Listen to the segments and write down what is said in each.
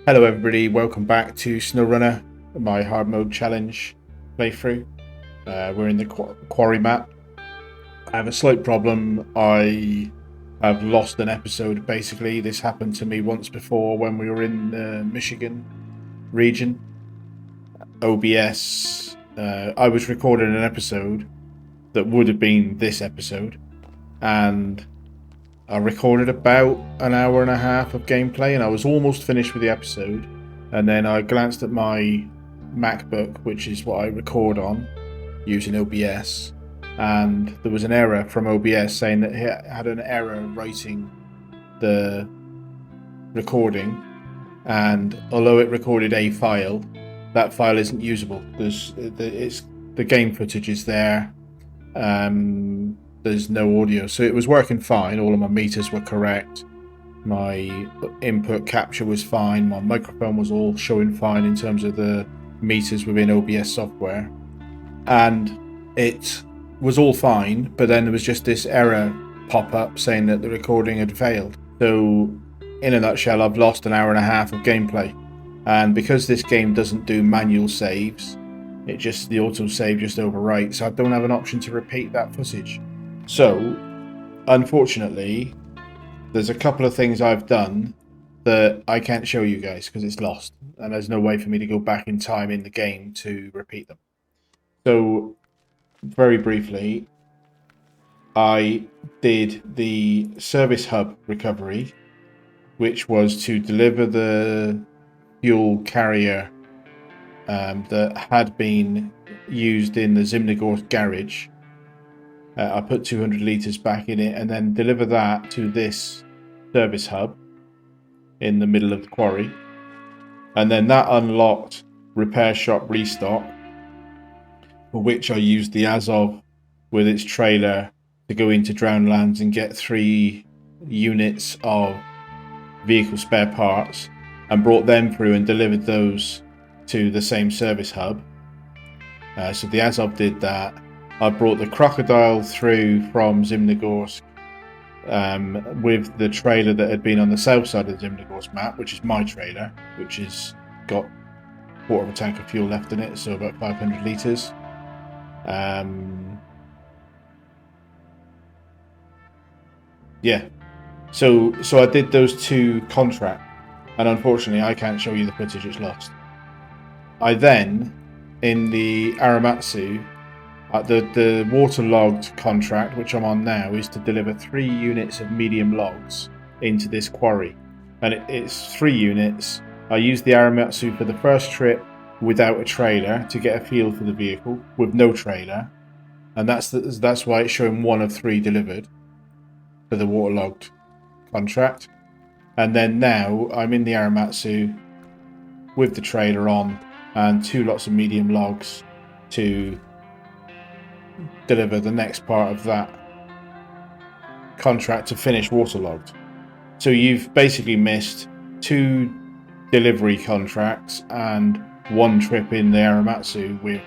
Hello everybody, welcome back to SnowRunner, my hard mode challenge playthrough. We're in the Quarry map. I have a slight problem. I have lost an episode basically. This happened to me once before when we were in the Michigan region. OBS, I was recording an episode that would have been this episode, and I recorded about an hour and a half of gameplay and I was almost finished with the episode, and then I glanced at my MacBook, which is what I record on using OBS, and there was an error from OBS saying that it had an error writing the recording, and although it recorded a file, that file isn't usable. The game footage is there. There's no audio, so it was working fine. All of my meters were correct, my input capture was fine, my microphone was all showing fine in terms of the meters within OBS software, and it was all fine, but then there was just this error pop up saying that the recording had failed. So in a nutshell, I've lost an hour and a half of gameplay, and because this game doesn't do manual saves, the auto save just overwrites, so I don't have an option to repeat that footage. So, unfortunately, there's a couple of things I've done that I can't show you guys because it's lost, and there's no way for me to go back in time in the game to repeat them. So, very briefly, I did the service hub recovery, which was to deliver the fuel carrier that had been used in the Zimnegorsk garage. I put 200 litres back in it and then deliver that to this service hub in the middle of the quarry. And then that unlocked repair shop restock, for which I used the Azov with its trailer to go into Drownlands and get 3 units of vehicle spare parts, and brought them through and delivered those to the same service hub. So the Azov did that. I brought the crocodile through from Zimnegorsk with the trailer that had been on the south side of the Zimnegorsk map, which is my trailer, which has got a quarter of a tank of fuel left in it, so about 500 litres. Yeah, so I did those 2 contracts, and unfortunately I can't show you the footage, it's lost. I then, in the Aramatsu, the waterlogged contract, which I'm on now, is to deliver 3 units of medium logs into this quarry. And it's 3 units. I used the Aramatsu for the first trip without a trailer to get a feel for the vehicle, with no trailer. And that's why it's showing 1 of 3 delivered for the waterlogged contract. And then now I'm in the Aramatsu with the trailer on and 2 lots of medium logs to deliver the next part of that contract to finish waterlogged. So you've basically missed 2 delivery contracts and 1 trip in the Aramatsu with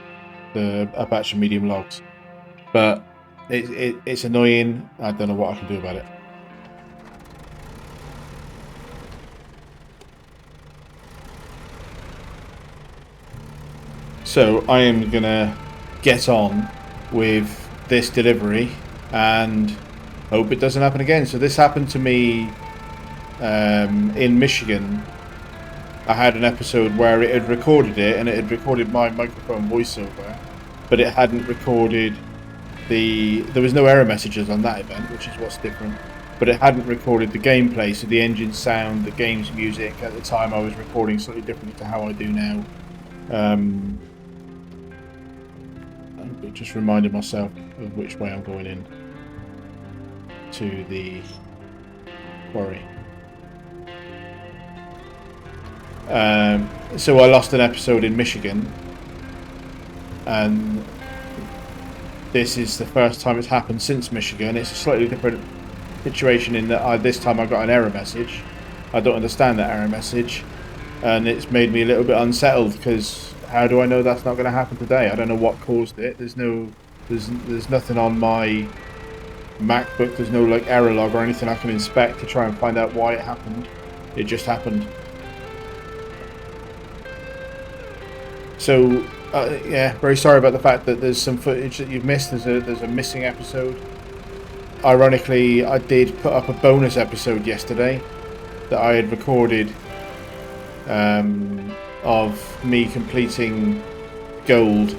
a batch of medium logs. But it's annoying. I don't know what I can do about it. So I am gonna get on with this delivery and hope it doesn't happen again. So this happened to me in Michigan. I had an episode where it had recorded it, and it had recorded my microphone voiceover, but it hadn't recorded there was no error messages on that event, which is what's different, but it hadn't recorded the gameplay, so the engine sound, the game's music. At the time I was recording slightly differently to how I do now. Just reminded myself of which way I'm going in to the quarry. So I lost an episode in Michigan, and this is the first time it's happened since Michigan. It's a slightly different situation in that this time I got an error message. I don't understand that error message, and it's made me a little bit unsettled because how do I know that's not going to happen today? I don't know what caused it. There's nothing on my MacBook. There's no like error log or anything I can inspect to try and find out why it happened. It just happened. So, yeah, very sorry about the fact that there's some footage that you've missed. There's a missing episode. Ironically, I did put up a bonus episode yesterday that I had recorded of me completing gold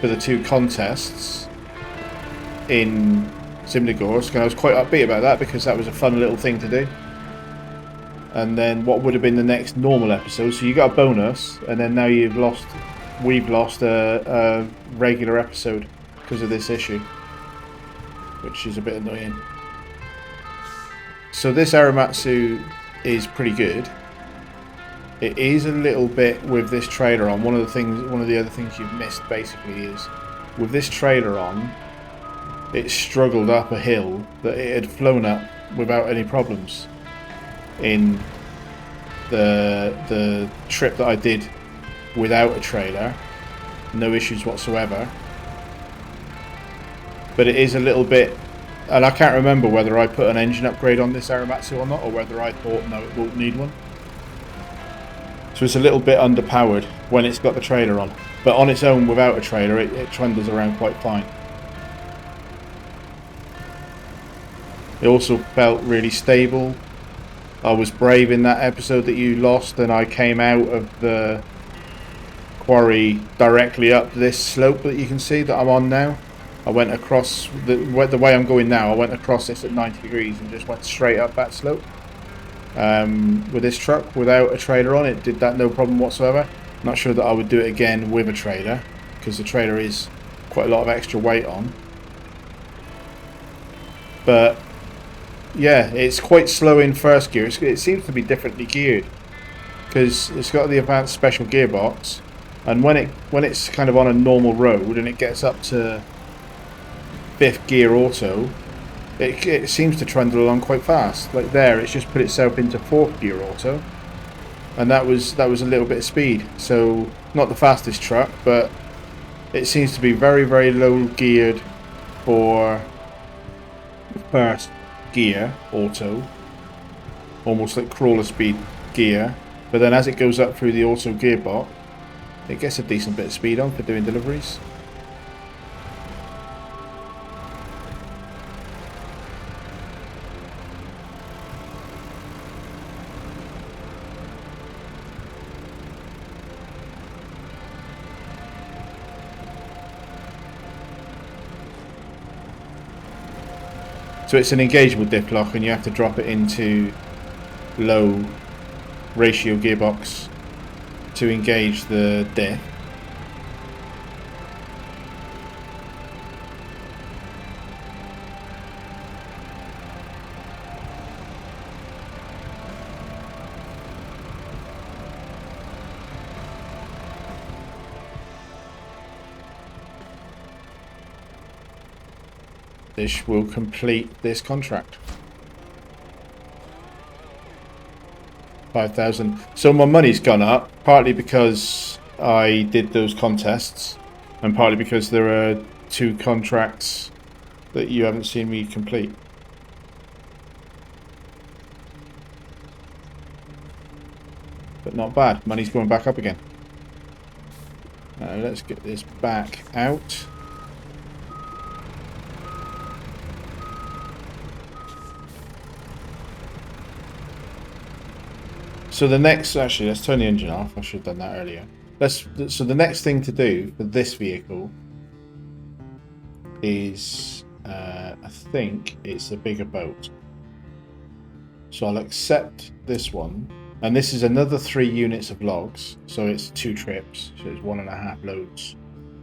for the 2 contests in Zimnegorsk, and I was quite upbeat about that because that was a fun little thing to do. And then what would have been the next normal episode, so you got a bonus, and then now we've lost a regular episode because of this issue, which is a bit annoying. So this Aramatsu is pretty good. It is a little bit with this trailer on. One of the other things you've missed basically is with this trailer on, it struggled up a hill that it had flown up without any problems in the trip that I did without a trailer. No issues whatsoever. But it is a little bit, and I can't remember whether I put an engine upgrade on this Aramatsu or not, or whether I thought no, it won't need one. So it's a little bit underpowered when it's got the trailer on, but on its own without a trailer it trundles around quite fine. It also felt really stable. I was brave in that episode that you lost, and I came out of the quarry directly up this slope that you can see that I'm on now. I went across, the way I'm going now, I went across this at 90 degrees and just went straight up that slope. With this truck, without a trailer on, it did that no problem whatsoever. Not sure that I would do it again with a trailer, because the trailer is quite a lot of extra weight on. But yeah, it's quite slow in first gear. It seems to be differently geared because it's got the advanced special gearbox, and when it's kind of on a normal road and it gets up to 5th gear auto, it seems to trundle along quite fast. Like there, it's just put itself into 4th gear auto, and that was a little bit of speed. So not the fastest truck, but it seems to be very, very low geared for first gear auto, almost like crawler speed gear. But then as it goes up through the auto gearbox, it gets a decent bit of speed on for doing deliveries. So it's an engageable diff lock, and you have to drop it into low ratio gearbox to engage the diff. This will complete this contract. 5,000. So my money's gone up, partly because I did those contests, and partly because there are 2 contracts that you haven't seen me complete. But not bad. Money's going back up again. Let's get this back out. So the next, actually, let's turn the engine off. I should have done that earlier. So the next thing to do for this vehicle is, I think it's a bigger boat. So I'll accept this one, and this is another 3 units of logs. So it's 2 trips. So it's 1.5 loads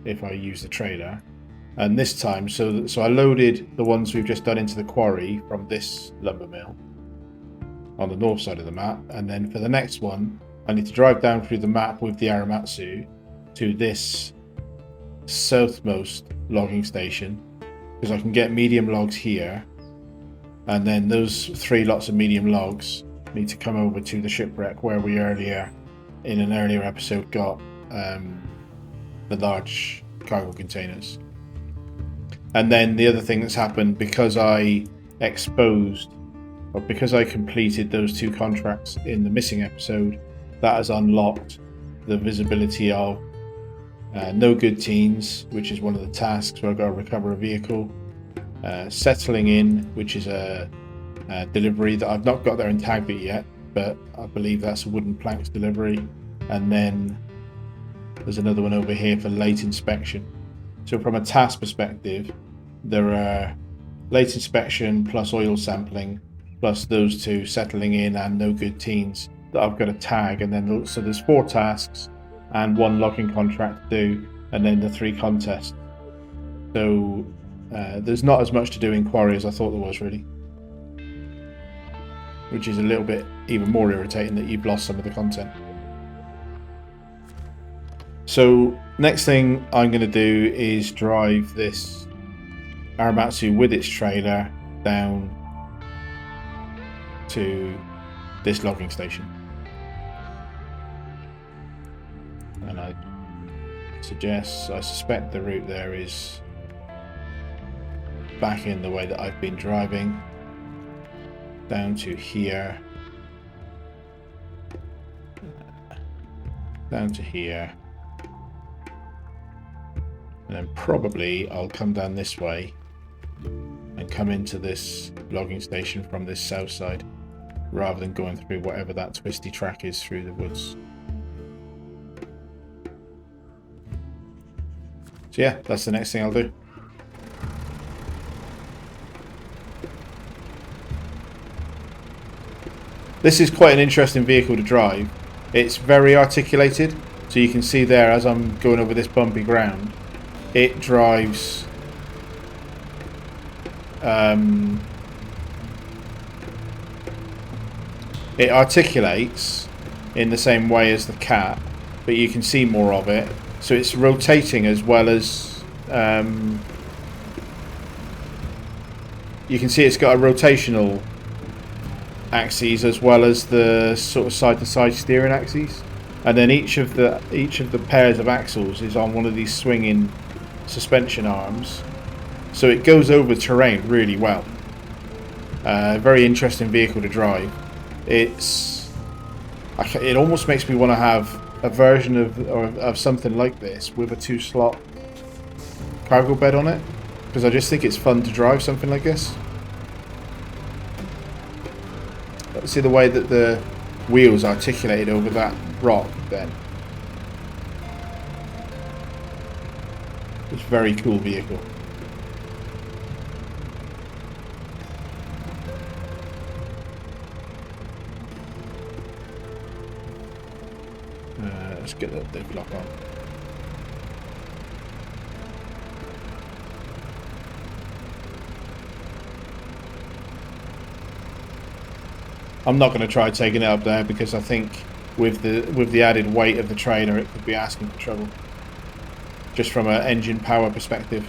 if I use the trailer. And this time, so I loaded the ones we've just done into the quarry from this lumber mill on the north side of the map, and then for the next one I need to drive down through the map with the Aramatsu to this southmost logging station, because I can get medium logs here, and then those 3 lots of medium logs need to come over to the shipwreck where we earlier in an earlier episode got the large cargo containers. And then the other thing that's happened, because I completed those 2 contracts in the missing episode, that has unlocked the visibility of No good teens, which is one of the tasks where I've got to recover a vehicle. Settling in, which is a delivery that I've not got there and tagged it yet, but I believe that's a wooden planks delivery. And then there's another one over here for late inspection. So from a task perspective, there are late inspection plus oil sampling plus those two, settling in and no good teens, that I've got to tag. And then so there's 4 tasks and 1 logging contract to do, and then the 3 contests. So there's not as much to do in Quarry as I thought there was, really, which is a little bit even more irritating that you've lost some of the content. So next thing I'm going to do is drive this Aramatsu with its trailer down to this logging station. And I suspect the route there is back in the way that I've been driving, down to here, down to here, and then probably I'll come down this way and come into this logging station from this south side, rather than going through whatever that twisty track is through the woods. So yeah, that's the next thing I'll do. This is quite an interesting vehicle to drive. It's very articulated, so you can see there as I'm going over this bumpy ground, it drives it articulates in the same way as the Cat, but you can see more of it. So it's rotating as well as you can see it's got a rotational axes as well as the sort of side-to-side steering axes, and then each of the pairs of axles is on one of these swinging suspension arms, so it goes over terrain really well. Very interesting vehicle to drive. It almost makes me want to have a version of something like this with a 2-slot cargo bed on it, because I just think it's fun to drive something like this. See the way that the wheels articulated over that rock then. It's a very cool vehicle. Let's get that div lock on. I'm not going to try taking it up there, because I think with the added weight of the trailer, it could be asking for trouble, just from an engine power perspective.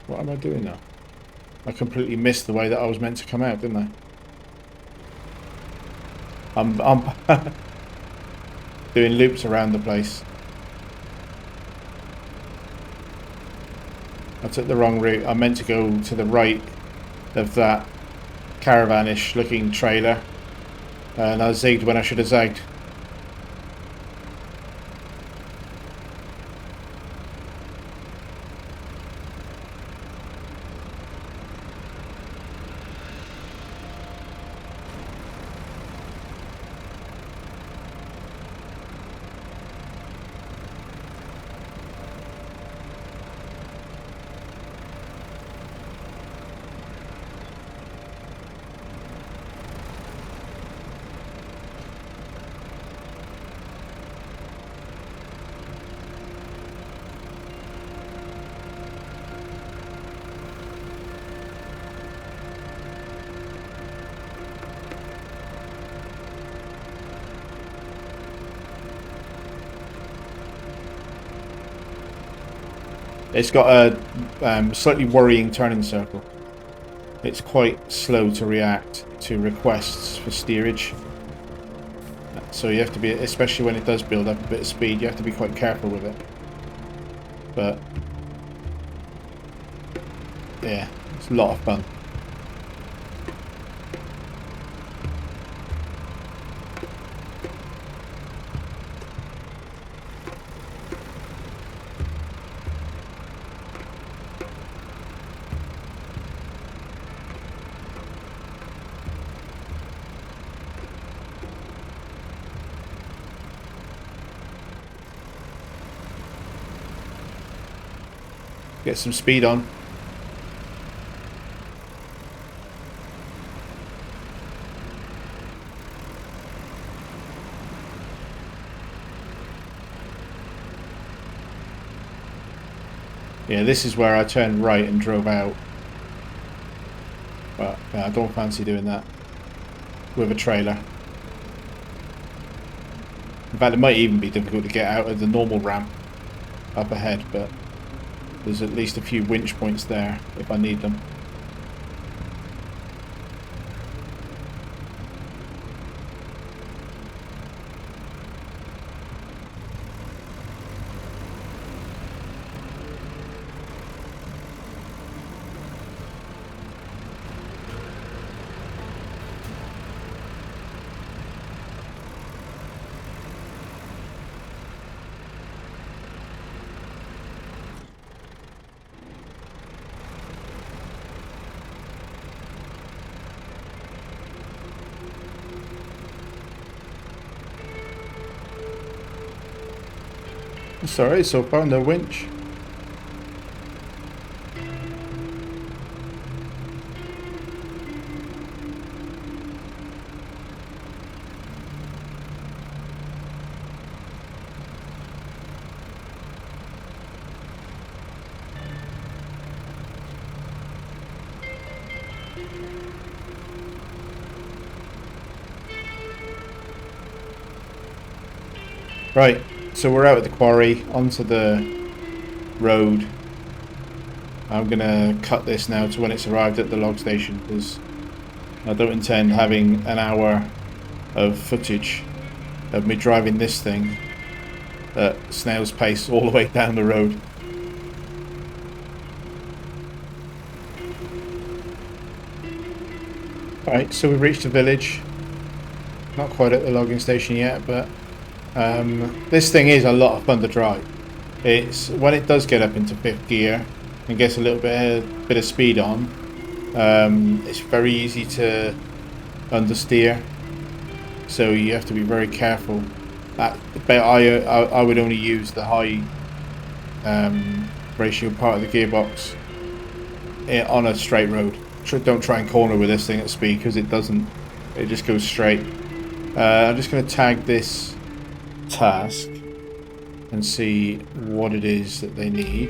What am I doing now? I completely missed the way that I was meant to come out, didn't I? I'm doing loops around the place. I took the wrong route. I meant to go to the right of that caravanish looking trailer, and I zigged when I should have zagged. It's got a slightly worrying turning circle. It's quite slow to react to requests for steerage. So you have to be, especially when it does build up a bit of speed, you have to be quite careful with it. But yeah, it's a lot of fun. Get some speed on. Yeah, this is where I turned right and drove out. But yeah, I don't fancy doing that with a trailer. In fact, it might even be difficult to get out of the normal ramp up ahead, but there's at least a few winch points there if I need them. It's alright so far, no winch. Right, so we're out at the quarry, onto the road. I'm going to cut this now to when it's arrived at the log station, because I don't intend having an hour of footage of me driving this thing at snail's pace all the way down the road. Right, so we've reached the village. Not quite at the logging station yet, but this thing is a lot of fun to drive. It's when it does get up into fifth gear and gets a little bit of speed on. It's very easy to understeer, so you have to be very careful. But I would only use the high ratio part of the gearbox on a straight road. Don't try and corner with this thing at speed, because it doesn't. It just goes straight. I'm just going to tag this task and see what it is that they need.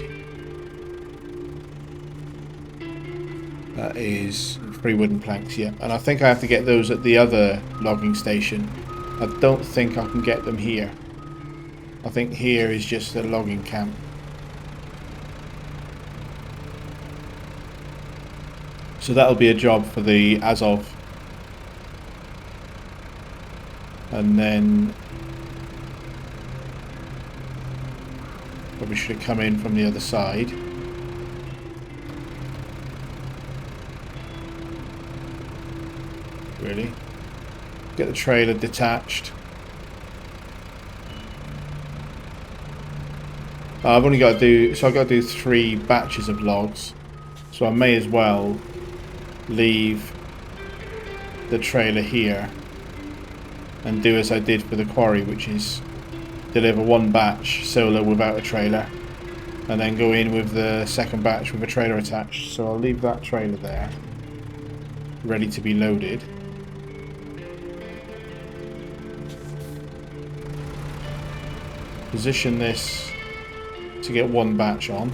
That is 3 wooden planks, yeah. And I think I have to get those at the other logging station. I don't think I can get them here. I think here is just a logging camp. So that'll be a job for the Azov. And then probably should have come in from the other side. Really? Get the trailer detached. I've only got to do, so I've got to do 3 batches of logs. So I may as well leave the trailer here and do as I did for the quarry, which is deliver 1 batch solo without a trailer, and then go in with the second batch with a trailer attached. So I'll leave that trailer there, ready to be loaded. Position this to get 1 batch on.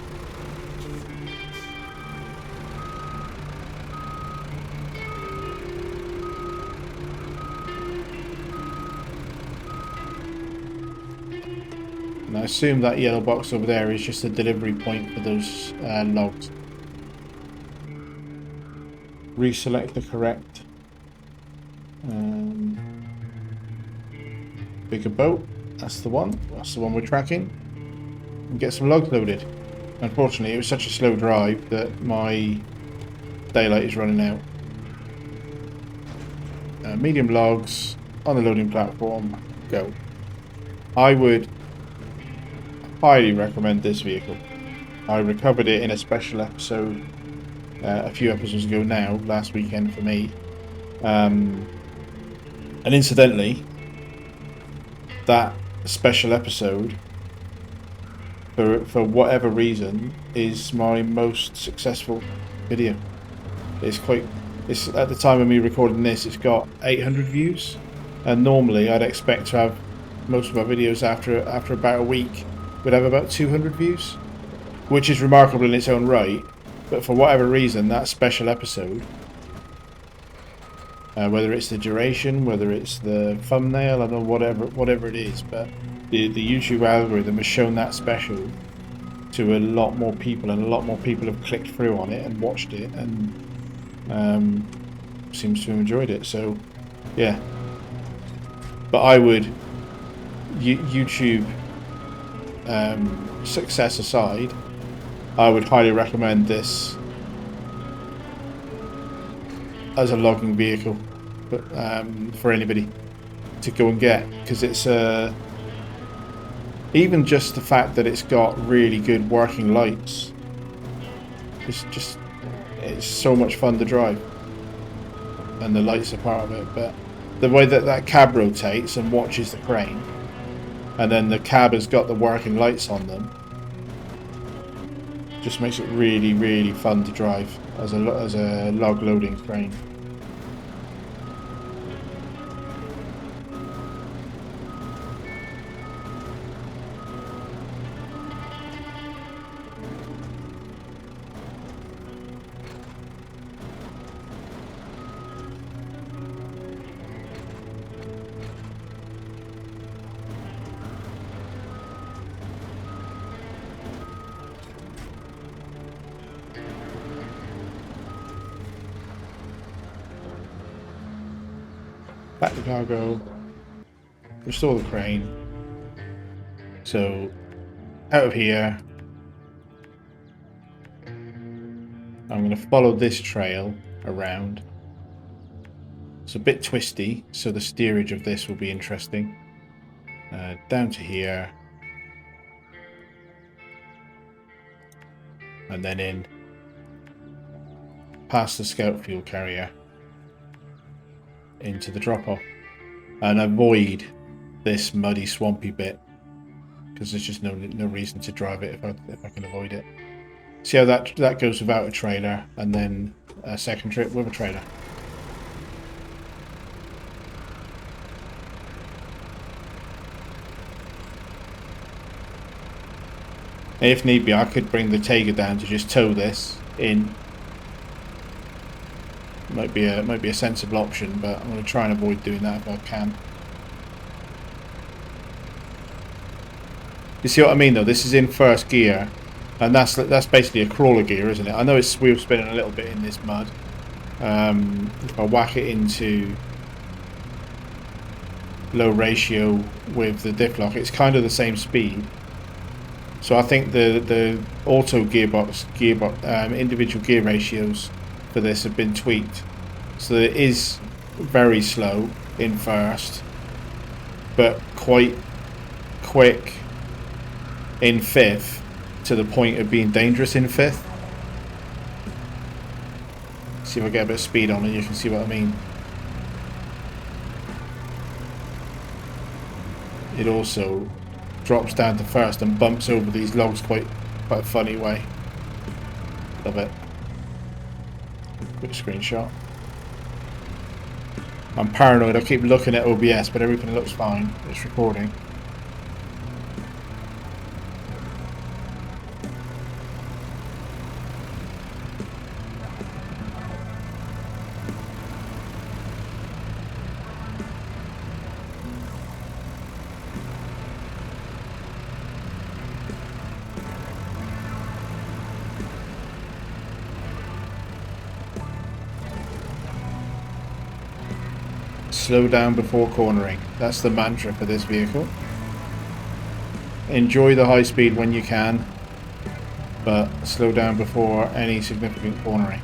And I assume that yellow box over there is just a delivery point for those logs. Reselect the correct bigger boat. That's the one. That's the one we're tracking. And get some logs loaded. Unfortunately, it was such a slow drive that my daylight is running out. Medium logs on the loading platform. Go. I would highly recommend this vehicle. I recovered it in a special episode a few episodes ago now, last weekend for me. And incidentally, that special episode for whatever reason, is my most successful video. It's at the time of me recording this, it's got 800 views, and normally I'd expect to have most of my videos after about a week would have about 200 views, which is remarkable in its own right. But for whatever reason, that special episode, whether it's the duration, whether it's the thumbnail, I don't know, whatever it is, but the YouTube algorithm has shown that special to a lot more people, and a lot more people have clicked through on it and watched it, and seems to have enjoyed it. So yeah, but I would, YouTube success aside, I would highly recommend this as a logging vehicle, but for anybody to go and get, because it's even just the fact that it's got really good working lights, it's so much fun to drive, and the lights are part of it. But the way that cab rotates and watches the crane, and then the cab has got the working lights on them, just makes it really, really fun to drive as a log loading crane. Back to cargo, restore the crane. So out of here, I'm going to follow this trail around. It's a bit twisty, so the steerage of this will be interesting. Down to here, and then in past the scout fuel carrier into the drop-off, and avoid this muddy, swampy bit, because there's just no reason to drive it if I can avoid it. See how that goes without a trailer, and then a second trip with a trailer. And if need be, I could bring the Tega down to just tow this in. Might be a sensible option, but I'm going to try and avoid doing that if I can. You see what I mean, though? This is in first gear, and that's basically a crawler gear, isn't it? I know it's wheel spinning a little bit in this mud. If I whack it into low ratio with the diff lock, it's kind of the same speed. So I think the auto gearbox individual gear ratios for this have been tweaked, so that it is very slow in first, but quite quick in fifth, to the point of being dangerous in fifth. See if I get a bit of speed on it, you can see what I mean. It also drops down to first and bumps over these logs quite a funny way. Love it. Quick screenshot. I'm paranoid, I keep looking at OBS, but everything looks fine. It's recording. Slow down before cornering. That's the mantra for this vehicle. Enjoy the high speed when you can, but slow down before any significant cornering.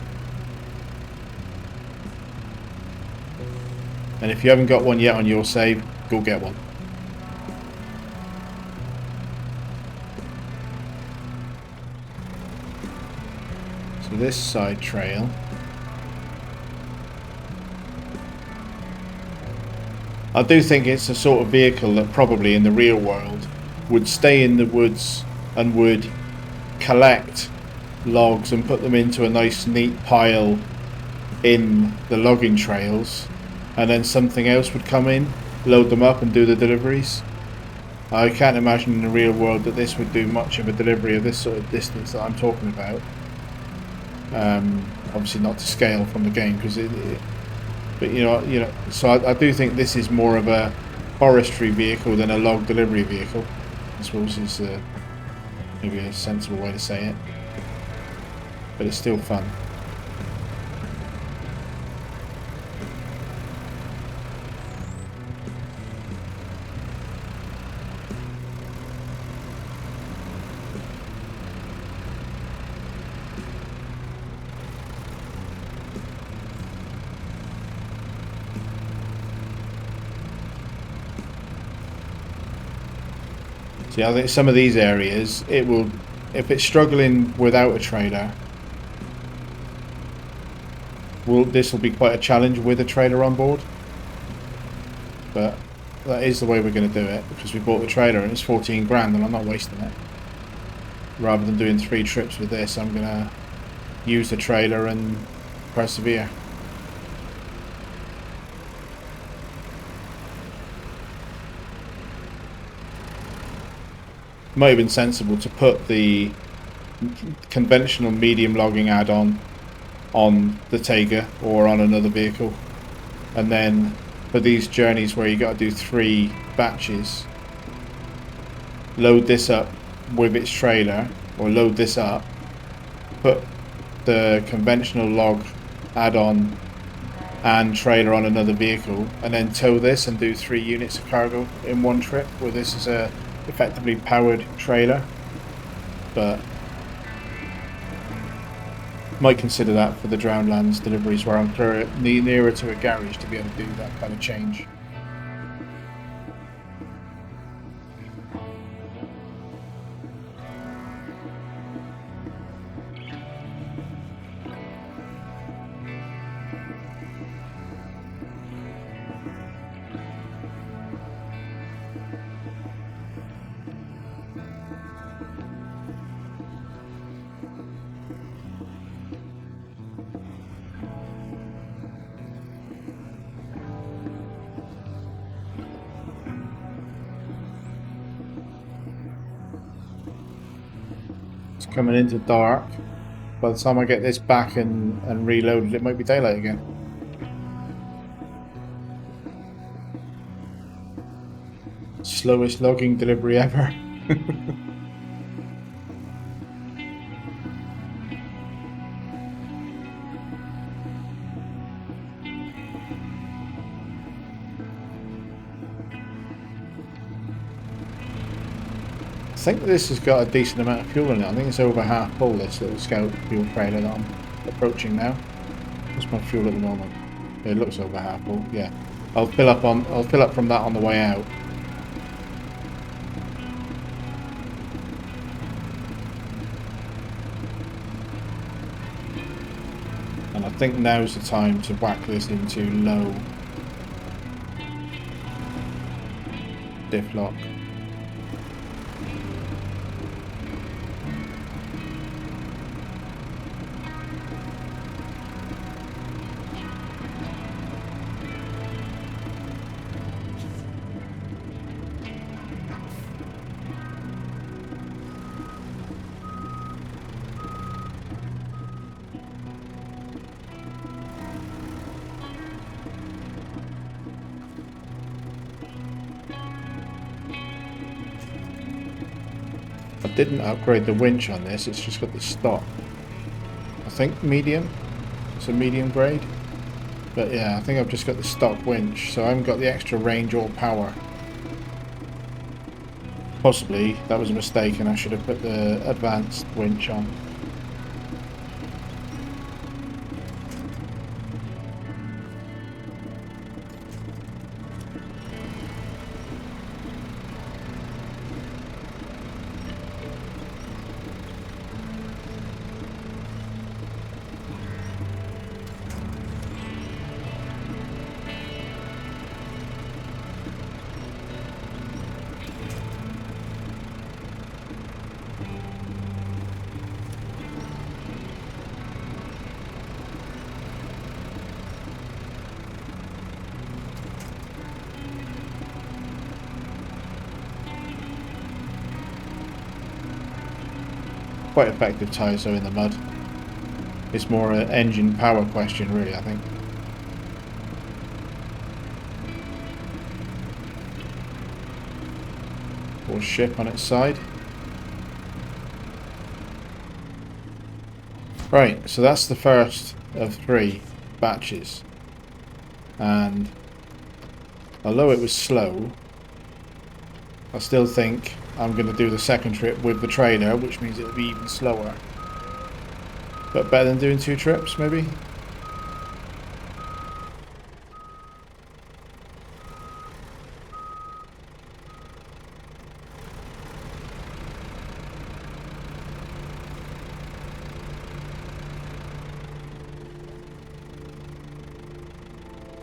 And if you haven't got one yet on your save, go get one. So this side trail, I do think it's a sort of vehicle that probably in the real world would stay in the woods and would collect logs and put them into a nice neat pile in the logging trails, and then something else would come in, load them up and do the deliveries. I can't imagine in the real world that this would do much of a delivery of this sort of distance that I'm talking about. Obviously not to scale from the game, because but you know, so I do think this is more of a forestry vehicle than a log delivery vehicle, I suppose is maybe a sensible way to say it, but it's still fun. See, I think some of these areas, it will, if it's struggling without a trailer, this will be quite a challenge with a trailer on board. But that is the way we're going to do it, because we bought the trailer and it's 14 grand and I'm not wasting it. Rather than doing 3 trips with this, I'm going to use the trailer and persevere. Might have been sensible to put the conventional medium logging add-on on the Taiga or on another vehicle, and then for these journeys where you got to do 3 batches, load this up with its trailer, or load this up, put the conventional log add-on and trailer on another vehicle, and then tow this and do 3 units of cargo in one trip, where this is a effectively powered trailer. But might consider that for the Drowned Lands deliveries, where I'm nearer to a garage to be able to do that kind of change. Coming into dark. By the time I get this back and reloaded, it might be daylight again. Slowest logging delivery ever. I think this has got a decent amount of fuel in it. I think it's over half full, this little scout fuel trailer that I'm approaching now. What's my fuel at the moment? It looks over half full. Yeah, I'll fill up from that on the way out. And I think now's the time to whack this into low diff lock. I didn't upgrade the winch on this, it's just got the stock. I think medium. It's a medium grade. But yeah, I think I've just got the stock winch, so I haven't got the extra range or power. Possibly that was a mistake and I should have put the advanced winch on. Quite effective tyres though in the mud. It's more an engine power question really, I think. Or ship on its side. Right, so that's the first of 3 batches. And although it was slow, I still think I'm going to do the second trip with the trailer, which means it'll be even slower. But better than doing 2 trips, maybe?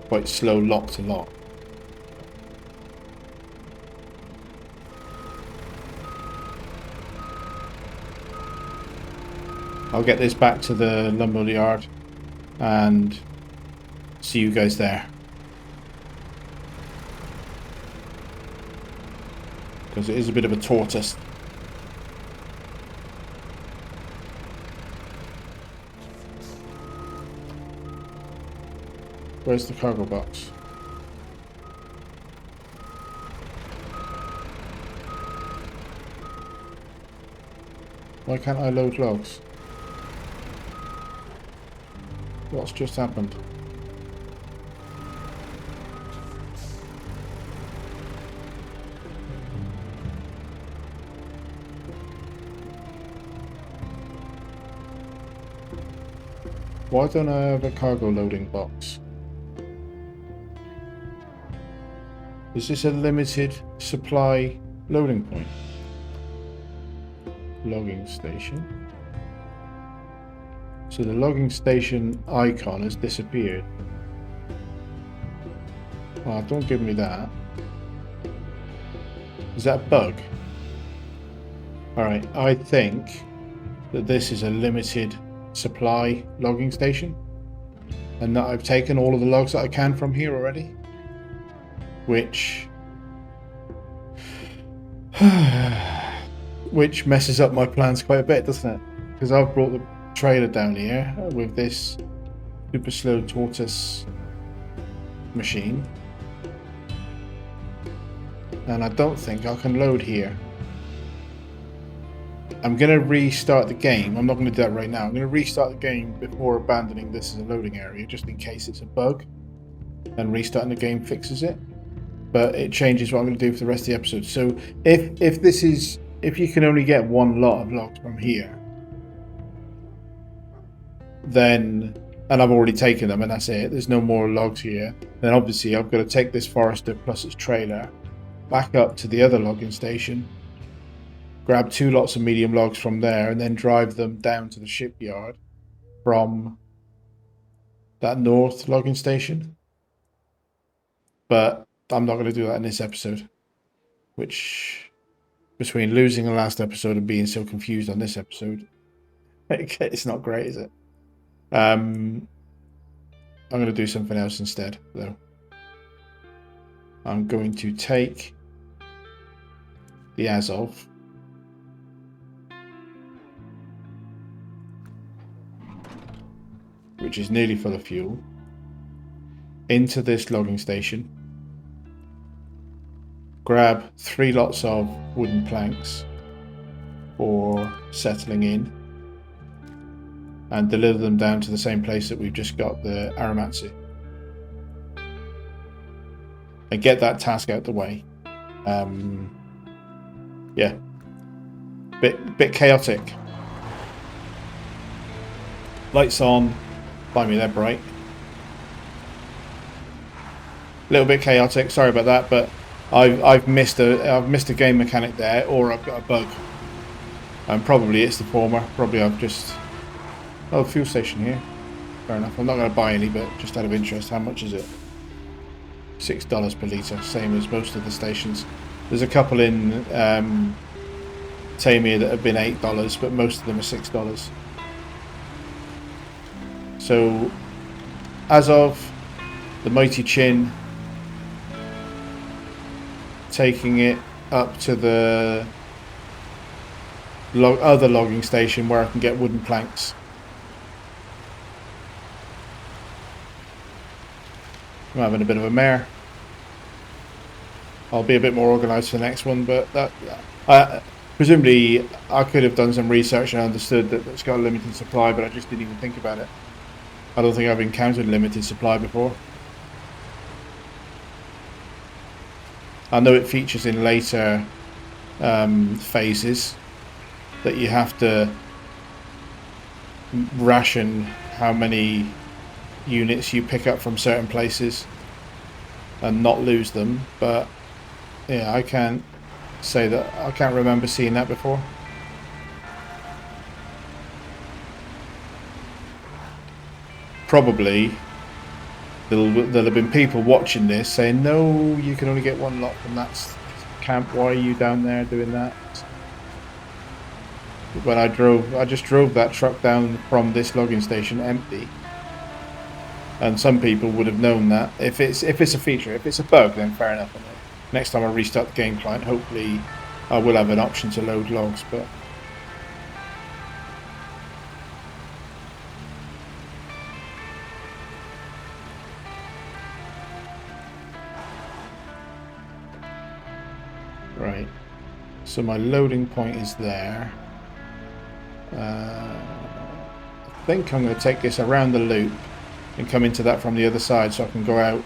Quite slow lock to lock. I'll get this back to the lumber yard and see you guys there. Because it is a bit of a tortoise. Where's the cargo box? Why can't I load logs? What's just happened? Why don't I have a cargo loading box? Is this a limited supply loading point? Logging station. So the logging station icon has disappeared. Oh, don't give me that. Is that a bug? Alright, I think that this is a limited supply logging station. And that I've taken all of the logs that I can from here already. Which messes up my plans quite a bit, doesn't it? Because I've brought the trailer down here with this super slow tortoise machine, and I don't think I can load here. I'm going to restart the game. I'm not going to do that right now. I'm going to restart the game before abandoning this as a loading area, just in case it's a bug, and restarting the game fixes it. But it changes what I'm going to do for the rest of the episode. So if you can only get 1 lot of logs from here, then, and I've already taken them and that's it, there's no more logs here, then obviously I've got to take this Forester plus its trailer back up to the other logging station, grab 2 lots of medium logs from there, and then drive them down to the shipyard from that north logging station. But I'm not going to do that in this episode, which, between losing the last episode and being so confused on this episode, it's not great, is it? I'm going to do something else instead, though. I'm going to take the Azov, which is nearly full of fuel, into this logging station, grab 3 lots of wooden planks for settling in, and deliver them down to the same place that we've just got the Aramatsu. And get that task out the way. Yeah. Bit chaotic. Lights on. Blimey, they're bright. A little bit chaotic, sorry about that, but I've missed a game mechanic there, or I've got a bug. And probably it's the former. Probably I've just... Oh, fuel station here. Fair enough. I'm not going to buy any, but just out of interest, how much is it? $6 per litre, same as most of the stations. There's a couple in Tamir that have been $8, but most of them are $6. So, as of the Mighty Chin, taking it up to the other logging station where I can get wooden planks. I'm having a bit of a mare. I'll be a bit more organised for the next one, but presumably I could have done some research and understood that it's got a limited supply, but I just didn't even think about it. I don't think I've encountered limited supply before. I know it features in later phases that you have to ration how many units you pick up from certain places and not lose them, but yeah, I can't say that I can't remember seeing that before. Probably there'll have been people watching this saying, no, you can only get one lot from that camp, why are you down there doing that? When I just drove that truck down from this logging station empty, and some people would have known that. If it's a feature, if it's a bug, then fair enough. Next time I restart the game client, hopefully I will have an option to load logs, but right, so my loading point is there. I think I'm going to take this around the loop and come into that from the other side so I can go out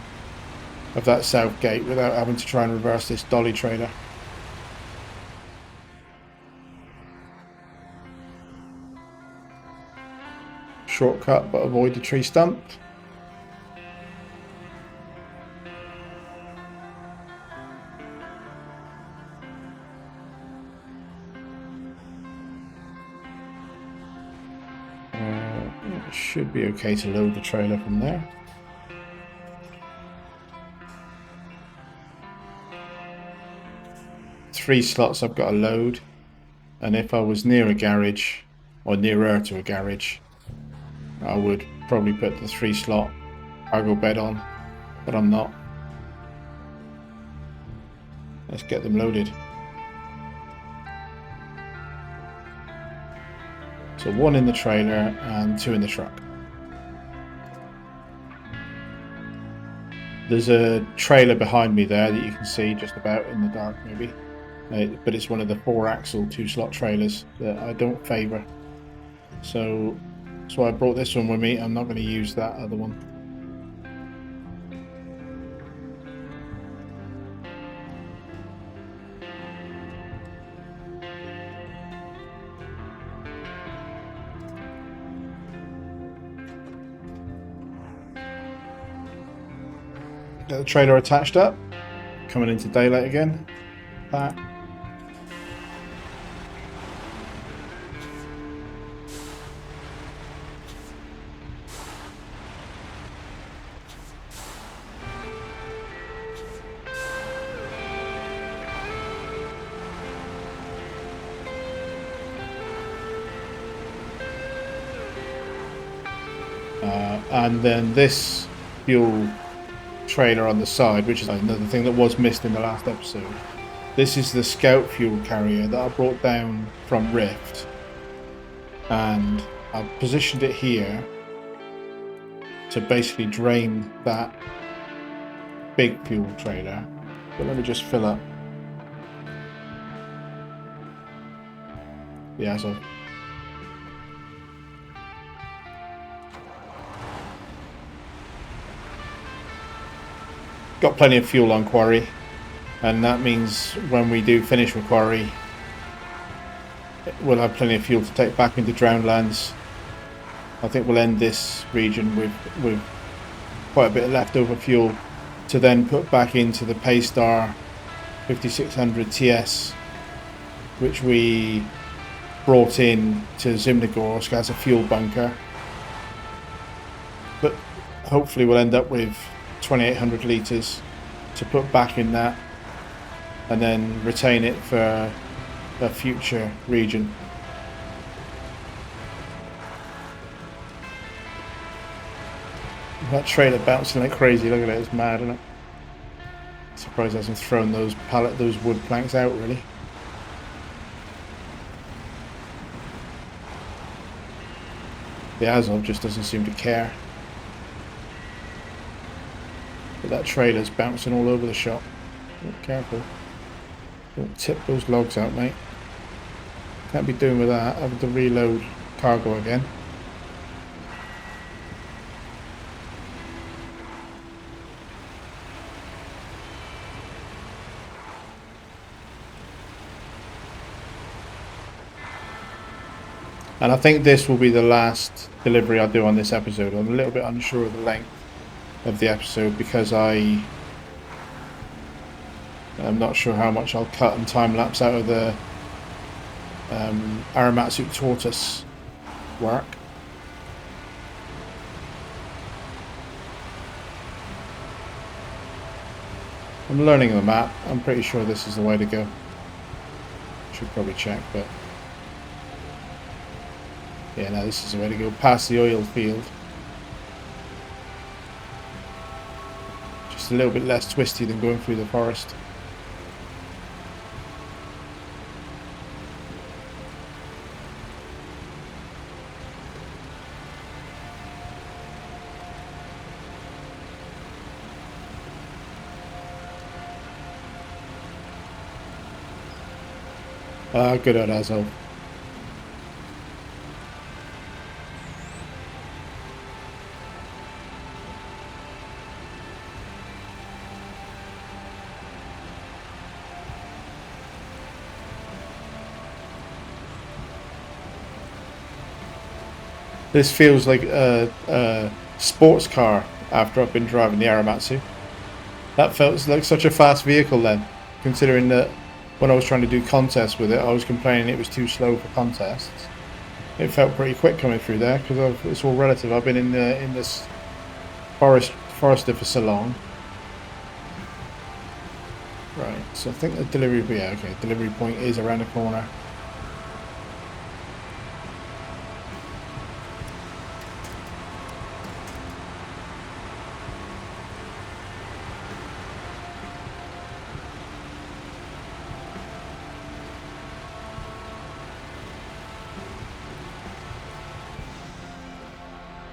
of that south gate without having to try and reverse this dolly trailer. Shortcut, but avoid the tree stump. It should be okay to load the trailer from there. Three slots I've got to load, and if I was near a garage or nearer to a garage, I would probably put the 3-slot cargo bed on, but I'm not. Let's get them loaded. So 1 in the trailer and 2 in the truck. There's a trailer behind me there that you can see just about in the dark maybe. But it's one of the 4-axle 2-slot trailers that I don't favour. So that's why I brought this one with me. I'm not going to use that other one. Get the trailer attached up. Coming into daylight again. That. And then this fuel trailer on the side, which is another thing that was missed in the last episode. This is the scout fuel carrier that I brought down from Rift, and I've positioned it here to basically drain that big fuel trailer. But let me just fill up. Yeah, so got plenty of fuel on Quarry, and that means when we do finish with Quarry, we'll have plenty of fuel to take back into Drownlands. I think we'll end this region with quite a bit of leftover fuel to then put back into the Paystar 5600 TS, which we brought in to Zimnegorsk as a fuel bunker. But hopefully we'll end up with 2,800 litres to put back in that and then retain it for a future region. That trailer bouncing like crazy, look at it, it's mad, isn't it? Surprised it hasn't thrown those wood planks out really. The Azov just doesn't seem to care. But that trailer's bouncing all over the shop. Oh, careful. Don't tip those logs out, mate. Can't be doing with that. Having to reload cargo again. And I think this will be the last delivery I do on this episode. I'm a little bit unsure of the length of the episode because I'm not sure how much I'll cut and time lapse out of the Aramatsu Tortoise work. I'm learning the map. I'm pretty sure this is the way to go. Should probably check, but yeah, no, this is the way to go. Past the oil field. Just a little bit less twisty than going through the forest. Good old Azov. This feels like a sports car after I've been driving the Aramatsu. That felt like such a fast vehicle then, considering that when I was trying to do contests with it, I was complaining it was too slow for contests. It felt pretty quick coming through there because it's all relative. I've been in this forested for so long. Right, so I think the delivery point is around the corner.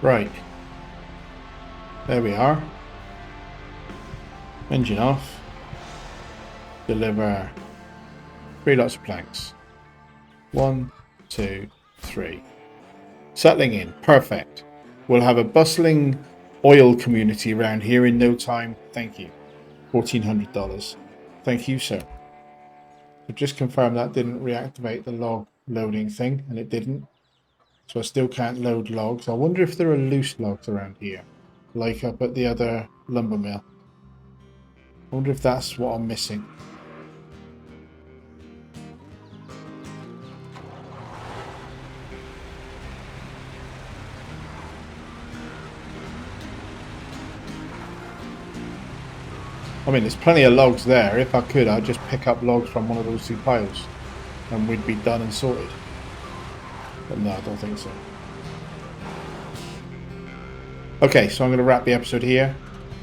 Right, there we are. Engine off. Deliver 3 lots of planks. 1, 2, 3. Settling in, perfect. We'll have a bustling oil community around here in no time. Thank you. $1,400. Thank you, sir. So just confirm that didn't reactivate the log loading thing, and it didn't. So I still can't load logs. I wonder if there are loose logs around here, like up at the other lumber mill. I wonder if that's what I'm missing. I mean, there's plenty of logs there. If I could, I'd just pick up logs from one of those 2 piles and we'd be done and sorted. But no, I don't think so. Okay, so I'm going to wrap the episode here.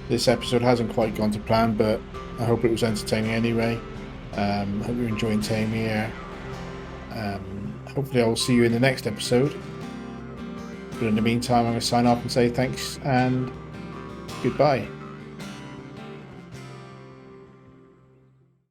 This episode hasn't quite gone to plan, but I hope it was entertaining anyway. Hope you're enjoying Tamir. Hopefully I'll see you in the next episode. But in the meantime, I'm going to sign off and say thanks and goodbye.